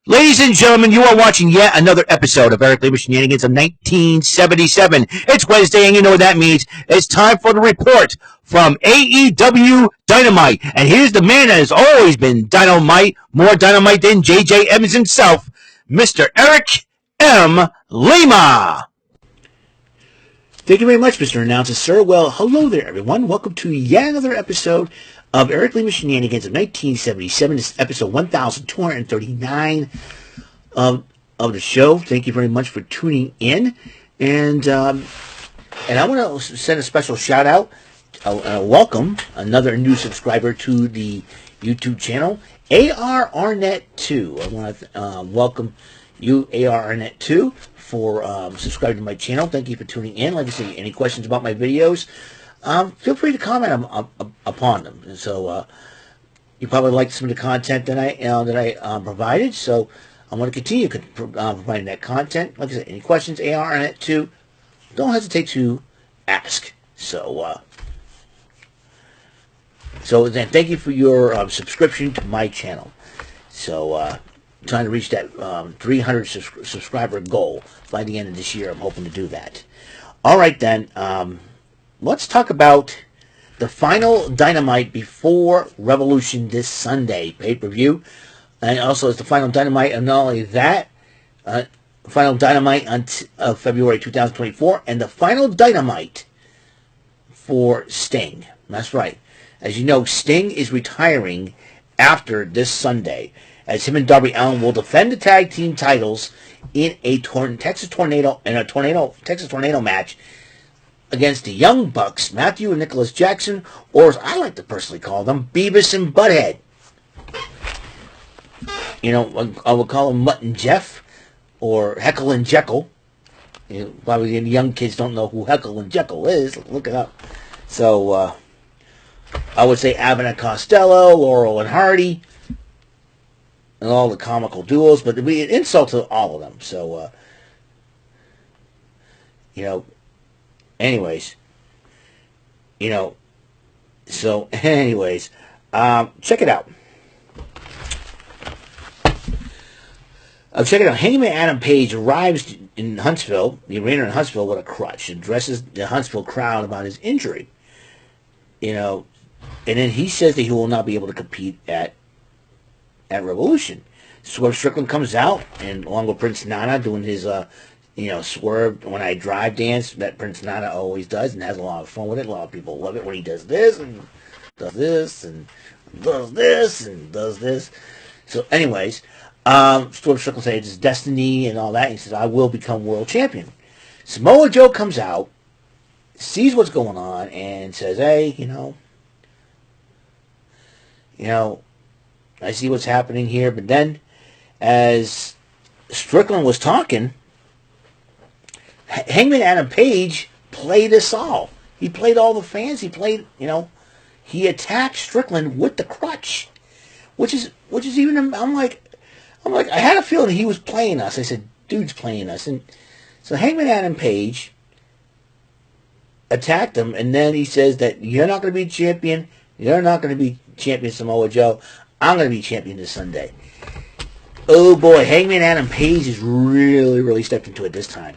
Ladies and gentlemen, you are watching yet another episode of Eric Lima Shenanigans of 1977. It's Wednesday, and you know what that means. It's time for the report from AEW Dynamite. And here's the man that has always been Dynamite, more Dynamite than J.J. Evans himself, Mr. Eric M. Lima. Thank you very much, Mr. Announcer, sir. Well, hello there, everyone. Welcome to yet another episode of Eric Lima Shenanigans of 1977. This is episode 1239 of the show. Thank you very much for tuning in. And I want to send a special shout out, welcome another new subscriber to the YouTube channel, AR Arnett 2. I want to welcome you, AR Arnett 2, for subscribing to my channel. Thank you for tuning in. Like I say, any questions about my videos, feel free to comment upon them. And so you probably like some of the content that I provided. So I'm going to continue providing that content. Like I said, any questions, AR on it too, don't hesitate to ask. So then, thank you for your subscription to my channel. So trying to reach that 300 subscriber goal by the end of this year. I'm hoping to do that. All right then. Let's talk about the final Dynamite before Revolution this Sunday pay-per-view. And also it's the final Dynamite, and not only that, final Dynamite of February 2024, and the final Dynamite for Sting. That's right. As you know, Sting is retiring after this Sunday, as him and Darby Allin will defend the tag team titles in a Texas Tornado match against the Young Bucks, Matthew and Nicholas Jackson, or as I like to personally call them, Beavis and Butthead. You know, I would call them Mutt and Jeff, or Heckle and Jekyll. You know, probably the young kids don't know who Heckle and Jekyll is. Look it up. So, I would say Abbott and Costello, Laurel and Hardy, and all the comical duos, but it'd be an insult to all of them. So, you know, anyways, check it out. Check it out. Hangman Adam Page arrives in Huntsville, the arena in Huntsville, with a crutch, and addresses the Huntsville crowd about his injury. You know, and then he says that he will not be able to compete at Revolution. Swerve Strickland comes out, and along with Prince Nana doing his Swerve When I Drive dance that Prince Nana always does, and has a lot of fun with it. A lot of people love it when he does this and does this and does this and does this. So anyways, Swerve Strickland says it's destiny and all that. He says, I will become world champion. Samoa Joe comes out, sees what's going on, and says, hey, I see what's happening here. But then, as Strickland was talking, Hangman Adam Page played us all. He played all the fans. He played, he attacked Strickland with the crutch, which is even. I'm like, I had a feeling he was playing us. I said, dude's playing us, and so Hangman Adam Page attacked him, and then he says that you're not going to be champion. You're not going to be champion, Samoa Joe. I'm going to be champion this Sunday. Oh boy, Hangman Adam Page has really, really stepped into it this time.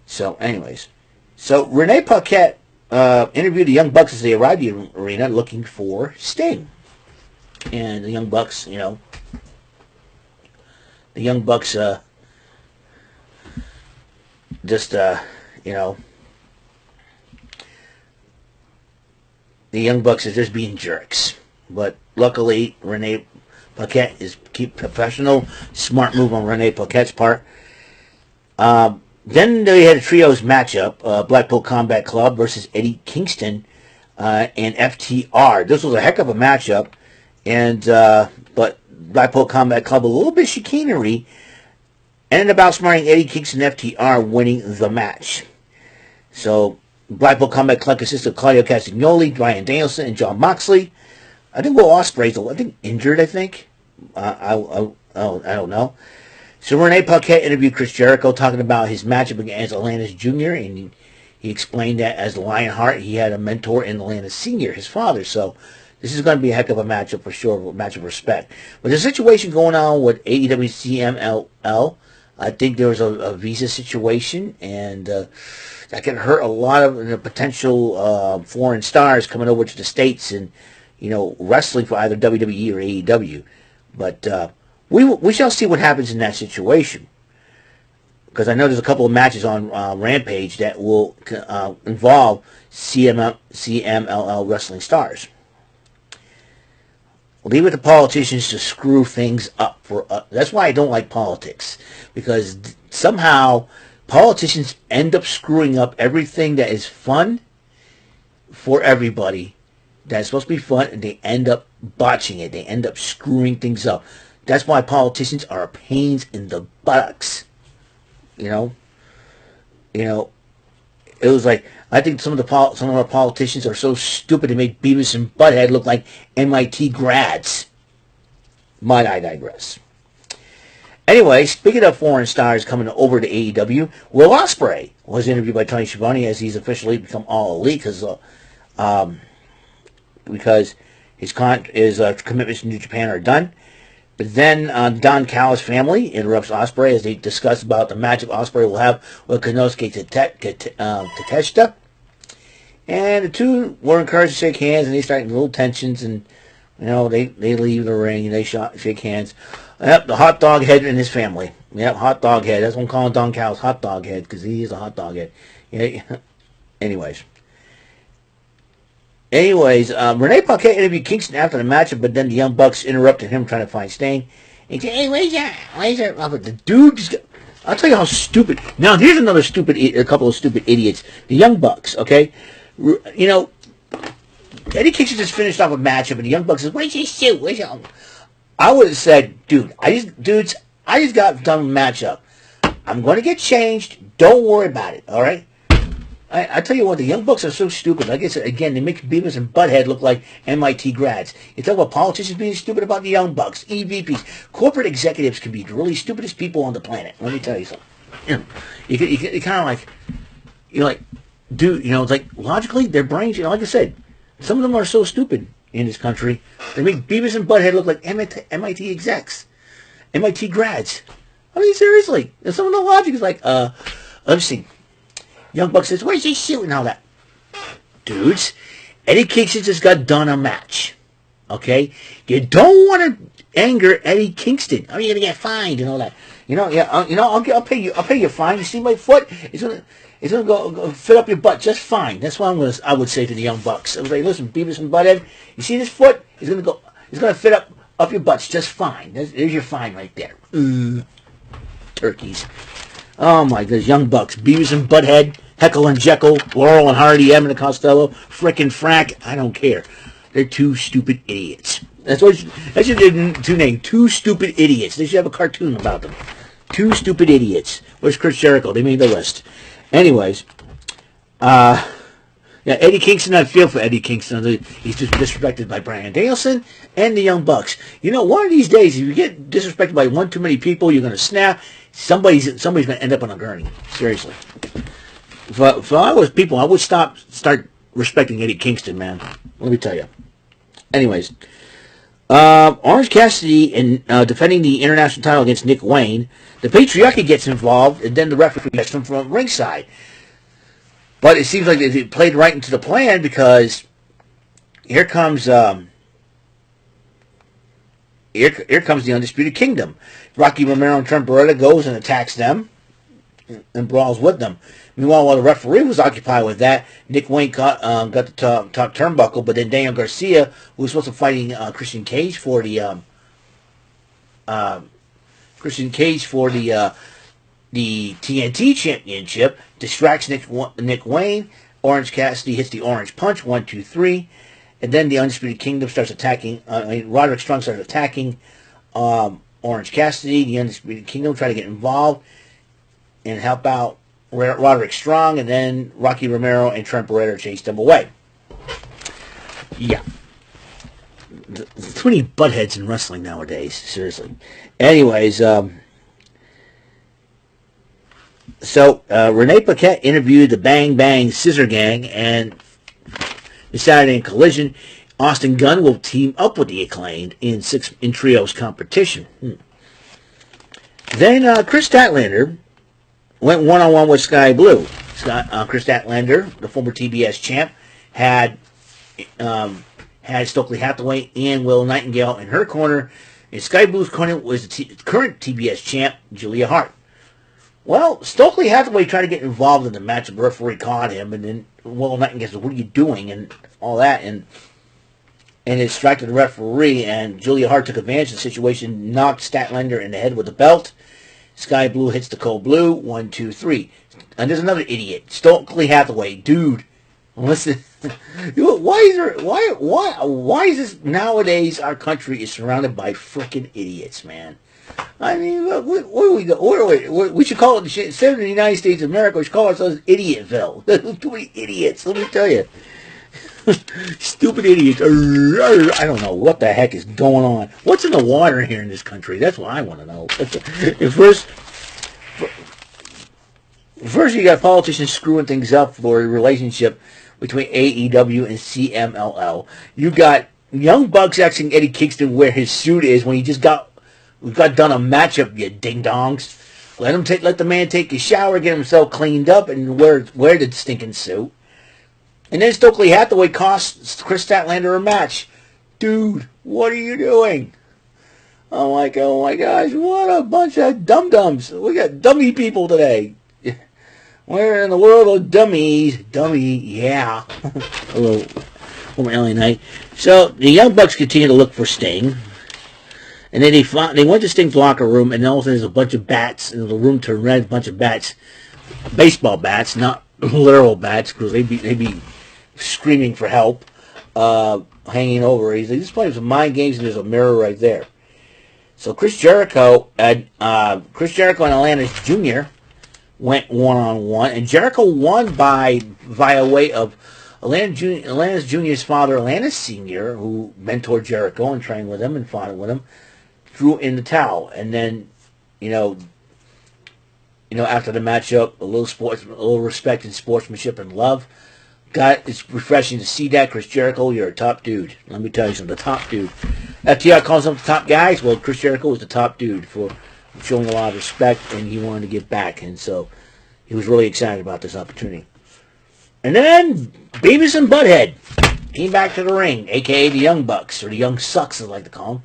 So, anyways. So, Renee Paquette interviewed the Young Bucks as they arrived at the arena looking for Sting. And the Young Bucks, the Young Bucks are just being jerks. But luckily, Renee Paquette keep professional. Smart move on Renee Paquette's part. Then they had a trios matchup, Blackpool Combat Club versus Eddie Kingston and FTR. This was a heck of a matchup, but Blackpool Combat Club, a little bit chicanery, ended up outsmarting Eddie Kingston and FTR, winning the match. So, Blackpool Combat Club consists of Claudio Castagnoli, Bryan Danielson, and Jon Moxley. I think Will Ospreay's, injured, I think. I don't know. So Renee Paquette interviewed Chris Jericho talking about his matchup against Atlantis Jr., and he explained that as Lionheart, he had a mentor in Atlantis Sr., his father. So This is going to be a heck of a matchup for sure, a match of respect. But the situation going on with AEW CMLL, I think there was a visa situation, and that can hurt a lot of potential foreign stars coming over to the States and, wrestling for either WWE or AEW. But we shall see what happens in that situation. Because I know there's a couple of matches on Rampage that will involve CMLL wrestling stars. Leave it to politicians to screw things up for us. That's why I don't like politics, because somehow politicians end up screwing up everything that is fun for everybody. That's supposed to be fun, and they end up botching it. They end up screwing things up. That's why politicians are pains in the buttocks. It was like, I think some of our politicians are so stupid they make Beavis and Butthead look like MIT grads. But I digress. Anyway, speaking of foreign stars coming over to AEW, Will Ospreay was interviewed by Tony Schiavone as he's officially become All Elite because his commitments to New Japan are done. But then Don Callis' family interrupts Ospreay as they discuss about the matchup Ospreay will have with Konosuke Takeshita. And the two were encouraged to shake hands, and they start little tensions, and they leave the ring and they shake hands. Yep, the hot dog head in his family. Yep, hot dog head. That's what I'm calling Don Callis, hot dog head, because he is a hot dog head. Yeah. Anyways, Renee Paquette interviewed Kingston after the matchup, but then the Young Bucks interrupted him trying to find Sting. He said, "Hey, where's that? The dude just I'll tell you how stupid. Now, here's another a couple of stupid idiots. The Young Bucks, okay? Eddie Kingston just finished off a matchup, and the Young Bucks says, "Where's your suit? Where's your..." I would have said, I just got done with matchup. I'm going to get changed. Don't worry about it, all right? I tell you what, the Young Bucks are so stupid. Like I said, again, they make Beavis and Butthead look like MIT grads. You talk about politicians being stupid about the Young Bucks, EVPs. Corporate executives can be the really stupidest people on the planet. Let me tell you something. You kind of like, dude, it's like, logically, their brains, like I said, some of them are so stupid in this country. They make Beavis and Butthead look like MIT execs, MIT grads. I mean, seriously. And some of the logic is like, let's see. Young Buck says, "Where's his suit?" and all that. Dudes, Eddie Kingston just got done a match. Okay? You don't want to anger Eddie Kingston. Oh, you're gonna get fined and all that. I'll pay you. I'll pay you a fine. You see my foot? It's gonna go fit up your butt just fine. That's what I would say to the Young Bucks. I was like, listen, Beavis and Butthead, you see this foot? It's gonna fit up your butts just fine. There's your fine right there. Turkeys. Oh my goodness, Young Bucks, Beavis and Butthead, Heckle and Jekyll, Laurel and Hardy, Evan and Costello, Frickin' Frack, I don't care. They're two stupid idiots. That's your two names, two stupid idiots. They should have a cartoon about them. Two stupid idiots. Where's Chris Jericho? They made the list. Anyways, Eddie Kingston, I feel for Eddie Kingston. He's just disrespected by Bryan Danielson and the Young Bucks. One of these days, if you get disrespected by one too many people, you're going to snap. Somebody's going to end up on a gurney. Seriously. If I was people, I would start respecting Eddie Kingston, man. Let me tell you. Anyways, Orange Cassidy in defending the international title against Nick Wayne. The Patriarchy gets involved, and then the referee gets them from ringside. But it seems like they played right into the plan, because here comes the Undisputed Kingdom. Rocky Romero and Trent Beretta goes and attacks them and brawls with them. Meanwhile, while the referee was occupied with that, Nick Wayne got the top turnbuckle, but then Daniel Garcia, who was supposed to be fighting Christian Cage for the TNT Championship, distracts Nick Wayne. Orange Cassidy hits the Orange Punch, 1, 2, 3. And then the Undisputed Kingdom starts attacking, Roderick Strong starts attacking Orange Cassidy. The Undisputed Kingdom try to get involved and help out Roderick Strong, and then Rocky Romero and Trent Beretta chase them away. Yeah. Too many buttheads in wrestling nowadays, seriously. Anyways, So, Renee Paquette interviewed the Bang Bang Scissor Gang and the Saturday Night Collision. Austin Gunn will team up with the Acclaimed in trios competition. Then Chris Statlander went one-on-one with Sky Blue. Chris Statlander, the former TBS champ, had Stokely Hathaway and Will Nightingale in her corner. In Sky Blue's corner was the current TBS champ, Julia Hart. Well, Stokely Hathaway tried to get involved in the match. The referee caught him, and then Will Nightingale said, "What are you doing?" and all that, and it distracted the referee, and Julia Hart took advantage of the situation, knocked Statlander in the head with a belt. Sky Blue hits the Cold Blue, 1, 2, 3. And there's another idiot, Stokely Hathaway. Dude, listen, why is this nowadays? Our country is surrounded by frickin' idiots, man. I mean, what do we go? We should call it, instead of the United States of America, we should call ourselves Idiotville. There's too many idiots, let me tell you. Stupid idiots. I don't know what the heck is going on. What's in the water here in this country? That's what I want to know. First, you got politicians screwing things up for a relationship between AEW and CMLL. You got Young Bucks asking Eddie Kingston where his suit is when he just got done a matchup. You ding dongs. Let the man take a shower, get himself cleaned up, and wear the stinking suit. And then Stokely Hathaway cost Chris Statlander a match. Dude, what are you doing? Oh my gosh, what a bunch of dum-dums. We got dummy people today. We're in the world of dummies. Dummy, yeah. Hello, former LA Knight. So, the Young Bucks continue to look for Sting. And then they went to Sting's locker room, and all of a sudden there's a bunch of bats, and the room turned red, a bunch of bats. Baseball bats, not literal bats, because they'd be screaming for help, hanging over. He's like, this is playing some mind games, and there's a mirror right there. So Chris Jericho and Atlantis Jr. went one-on-one, and Jericho won via way of Atlantis Jr.'s father, Atlantis Sr., who mentored Jericho and trained with him and fought with him, threw in the towel. And then, after the matchup, a little respect and sportsmanship and love. It's refreshing to see that. Chris Jericho, you're a top dude. Let me tell you something, the top dude. FTR calls them the top guys. Well, Chris Jericho was the top dude for showing a lot of respect, and he wanted to give back. And so he was really excited about this opportunity. And then Beavis and Butthead came back to the ring, a.k.a. the Young Bucks, or the Young Sucks, as I like to call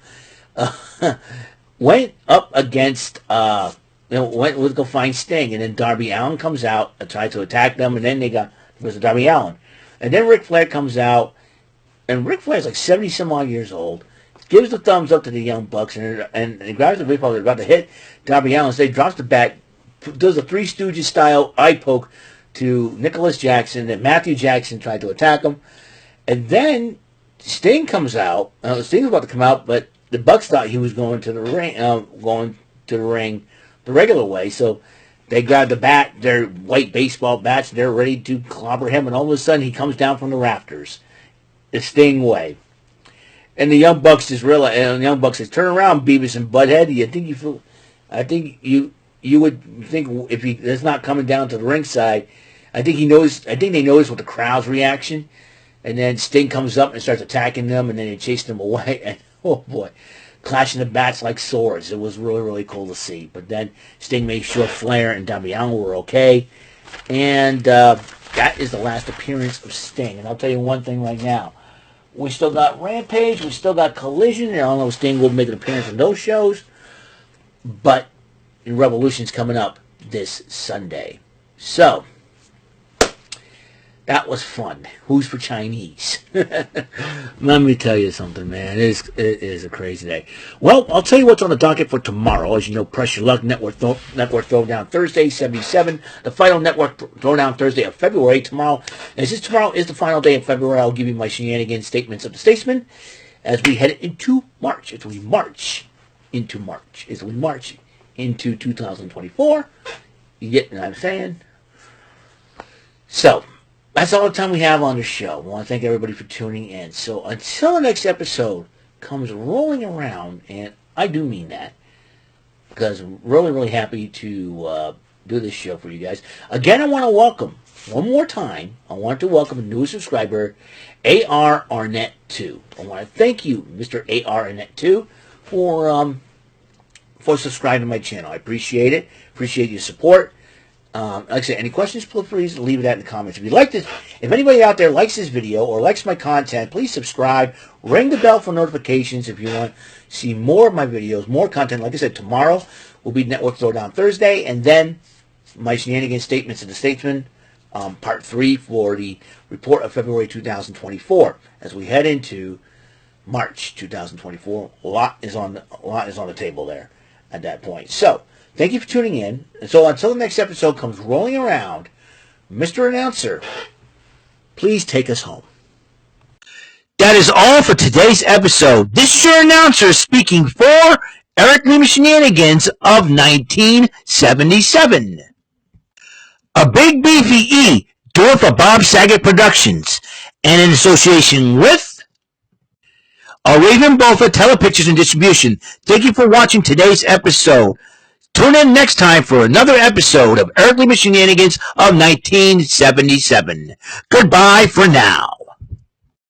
them. Went up against... went to go find Sting, and then Darby Allin comes out and tried to attack them, and then it was Darby Allin. And then Ric Flair comes out, and Ric Flair's like 70-some-odd years old, gives the thumbs up to the Young Bucks, and he grabs the baseball, they're about to hit Darby Allin, so he drops the bat, does a Three Stooges-style eye poke to Nicholas Jackson, and Matthew Jackson tried to attack him, and then Sting comes out. Sting was about to come out, but the Bucks thought he was going to the ring, the regular way, so they grab the bat, their white baseball bats, they're ready to clobber him, and all of a sudden he comes down from the rafters, the Sting way. And the Young Bucks just realize, and the Young Bucks says, "Turn around, Beavis and Butthead." I think you would think if it's not coming down to the ringside, I think they notice with the crowd's reaction, and then Sting comes up and starts attacking them, and then they chase them away, and oh boy, clashing the bats like swords. It was really, really cool to see. But then Sting made sure Flair and Darby Allin were okay. And that is the last appearance of Sting. And I'll tell you one thing right now. We still got Rampage. We still got Collision. And I don't know if Sting will make an appearance in those shows. But Revolution's coming up this Sunday. So, that was fun. Who's for Chinese? Let me tell you something, man. It is a crazy day. Well, I'll tell you what's on the docket for tomorrow. As you know, Press Your Luck Network Throwdown Thursday, 77. The final Network Throwdown Thursday of February. Tomorrow is the final day of February. I'll give you my shenanigans statements of the statesman as we head into March. As we march into 2024. You get what I'm saying? So, that's all the time we have on the show. I want to thank everybody for tuning in. So until the next episode comes rolling around, and I do mean that, because I'm really, really happy to do this show for you guys. Again, I want to welcome, one more time, I want to welcome a new subscriber, AR Arnett 2. I want to thank you, Mr. AR Arnett 2, for subscribing to my channel. I appreciate it. Appreciate your support. Like I said, any questions, please leave that in the comments. If you like this, if anybody out there likes this video or likes my content, please subscribe. Ring the bell for notifications if you want to see more of my videos, more content. Like I said, tomorrow will be Network Throwdown Thursday, and then my Shenanigans Statements of the Statesman, Part 3 for the report of February 2024. As we head into March 2024, a lot is on the table there at that point. So, thank you for tuning in. And so until the next episode comes rolling around, Mr. Announcer, please take us home. That is all for today's episode. This is your announcer speaking for Eric Lima Shenanigans of 1977. A Big Beefy E, door for Bob Saget Productions, and in association with a Raven Bofa Telepictures and Distribution. Thank you for watching today's episode. Tune in next time for another episode of Eric Lima Shenanigans of 1977. Goodbye for now.